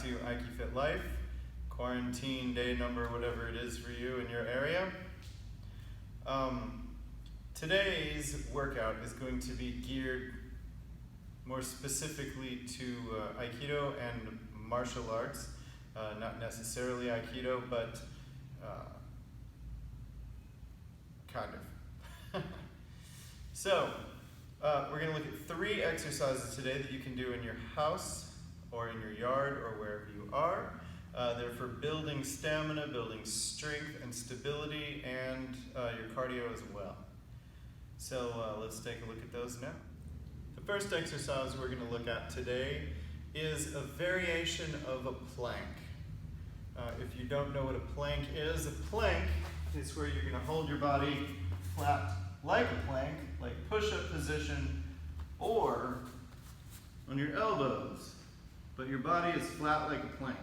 to IKFit Life, quarantine day number, whatever it is for you in your area. Today's workout is going to be geared more specifically to Aikido and martial arts. Not necessarily Aikido, but kind of. So, we're going to look at 3 exercises today that you can do in your house or in your yard or wherever you are. They're for building stamina, building strength and stability, and your cardio as well. So let's take a look at those now. The first exercise we're going to look at today is a variation of a plank. If you don't know what a plank is where you're going to hold your body flat like a plank, like push-up position, or on your elbows, but your body is flat like a plank.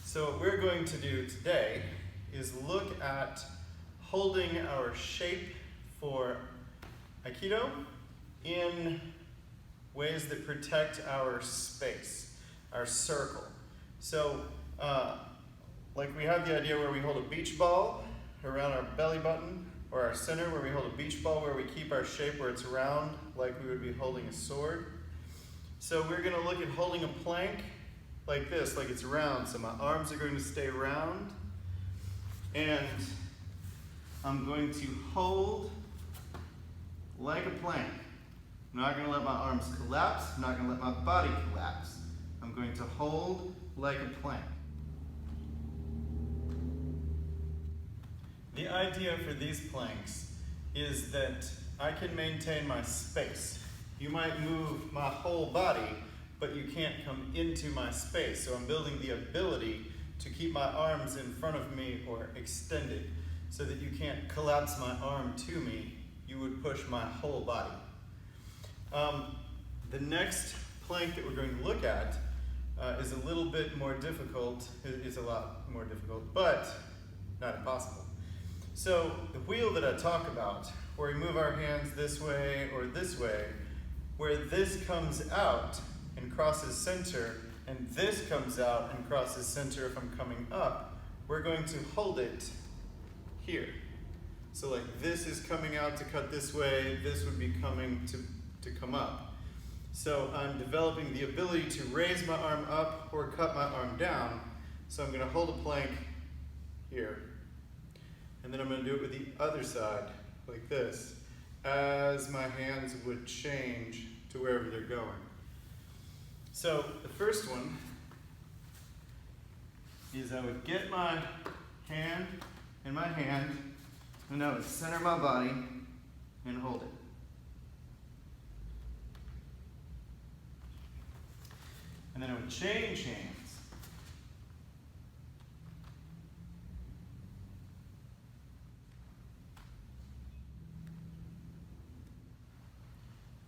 So what we're going to do today is look at holding our shape for Aikido in ways that protect our space, our circle. So, like we have the idea where we hold a beach ball around our belly button, or our center where we hold a beach ball where we keep our shape where it's round, like we would be holding a sword. So we're going to look at holding a plank like this, like it's round. So my arms are going to stay round, and I'm going to hold like a plank. I'm not going to let my arms collapse. I'm not going to let my body collapse. I'm going to hold like a plank. The idea for these planks is that I can maintain my space. You might move my whole body, but you can't come into my space. So I'm building the ability to keep my arms in front of me or extended so that you can't collapse my arm to me. You would push my whole body. The next plank that we're going to look at is a little bit more difficult. It's a lot more difficult, but not impossible. So the wheel that I talk about, where we move our hands this way or this way, where this comes out and crosses center, and this comes out and crosses center if I'm coming up, we're going to hold it here. So like this is coming out to cut this way, this would be coming to come up. So I'm developing the ability to raise my arm up or cut my arm down. So I'm going to hold a plank here. And then I'm going to do it with the other side, like this, as my hands would change to wherever they're going. So the first one is I would get my hand in my hand, and I would center my body and hold it. And then I would change hands.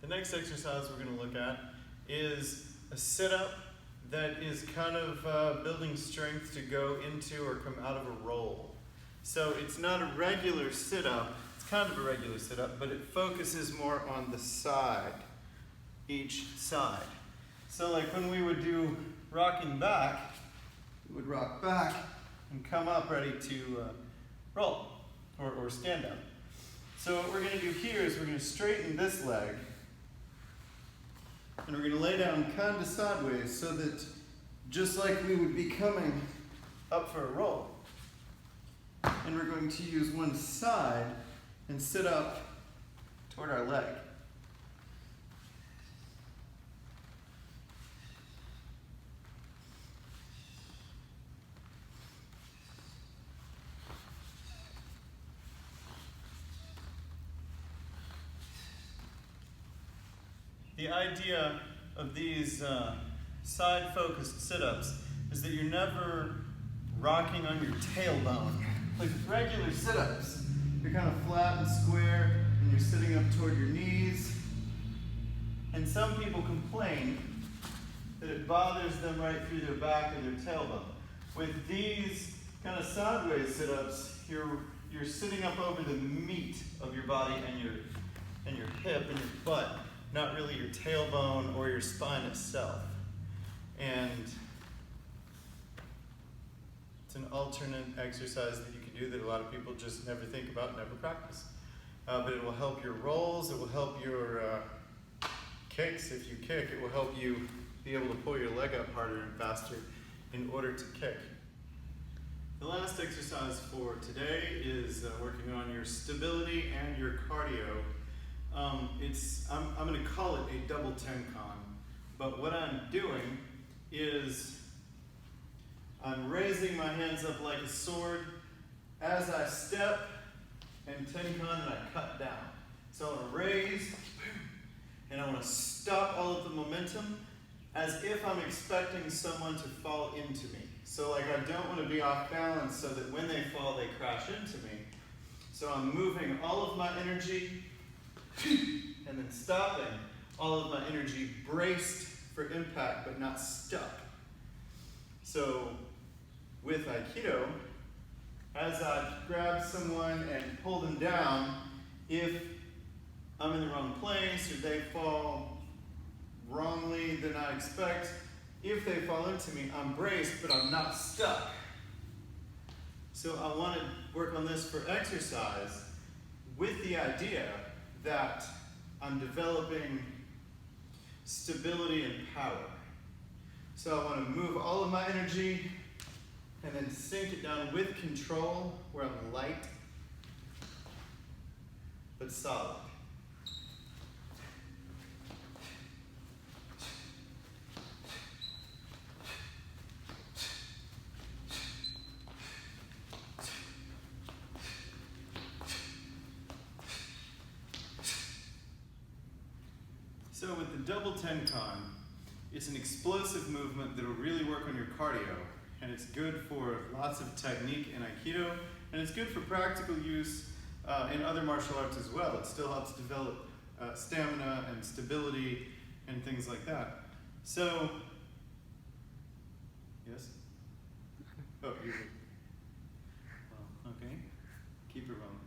The next exercise we're going to look at is a sit-up that is kind of building strength to go into or come out of a roll. So it's not a regular sit-up, it's kind of a regular sit-up, but it focuses more on the side, each side. So like when we would do rocking back, we would rock back and come up ready to roll or stand up. So what we're going to do here is we're going to straighten this leg, and we're going to lay down kind of sideways so that just like we would be coming up for a roll. And we're going to use one side and sit up toward our leg. The idea of these side-focused sit-ups is that you're never rocking on your tailbone. Like regular sit-ups, you're kind of flat and square, and you're sitting up toward your knees. And some people complain that it bothers them right through their back and their tailbone. With these kind of sideways sit-ups, you're sitting up over the meat of your body and your hip and your butt, not really your tailbone or your spine itself. And it's an alternate exercise that you can do that a lot of people just never think about, never practice. But it will help your rolls, it will help your kicks. If you kick, it will help you be able to pull your leg up harder and faster in order to kick. The last exercise for today is working on your stability and your cardio. I'm going to call it a double tenkan, but what I'm doing is I'm raising my hands up like a sword as I step and tenkan, and I cut down. So I want to raise, and I want to stop all of the momentum as if I'm expecting someone to fall into me. So like I don't want to be off balance so that when they fall, they crash into me. So I'm moving all of my energy and then stopping all of my energy braced for impact, but not stuck. So with Aikido, as I grab someone and pull them down, if I'm in the wrong place or they fall wrongly than I expect, if they fall into me, I'm braced, but I'm not stuck. So I want to work on this for exercise with the idea that I'm developing stability and power. So I want to move all of my energy and then sink it down with control, where I'm light but solid. So with the double tenkan, it's an explosive movement that will really work on your cardio, and it's good for lots of technique in Aikido, and it's good for practical use in other martial arts as well. It still helps develop stamina and stability and things like that. So, yes? Oh, you're good. Well, okay, keep it rolling.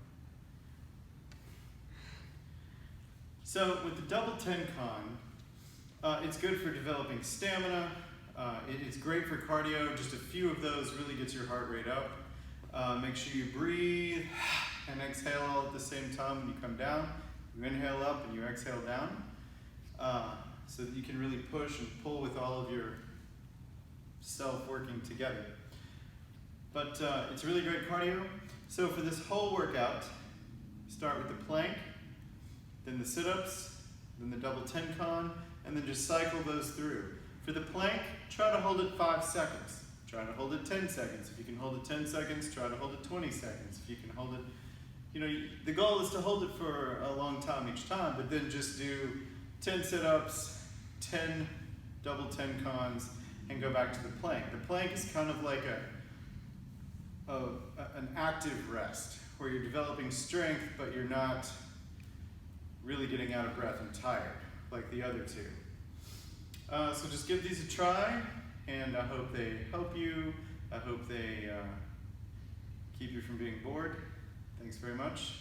So with the double tenkan, it's good for developing stamina. It's great for cardio. Just a few of those really gets your heart rate up. Make sure you breathe and exhale all at the same time when you come down. You inhale up and you exhale down, so that you can really push and pull with all of your self working together. But it's really great cardio. So for this whole workout, start with the plank, then the sit-ups, then the double tenkan, and then just cycle those through. For the plank, try to hold it 5 seconds. Try to hold it 10 seconds. If you can hold it 10 seconds, try to hold it 20 seconds. If you can hold it, the goal is to hold it for a long time each time, but then just do 10 sit-ups, 10 double tenkans, and go back to the plank. The plank is kind of like an active rest, where you're developing strength, but you're not really getting out of breath and tired like the other two. So just give these a try, and I hope they help you. I hope they keep you from being bored. Thanks very much.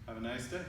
Have a nice day.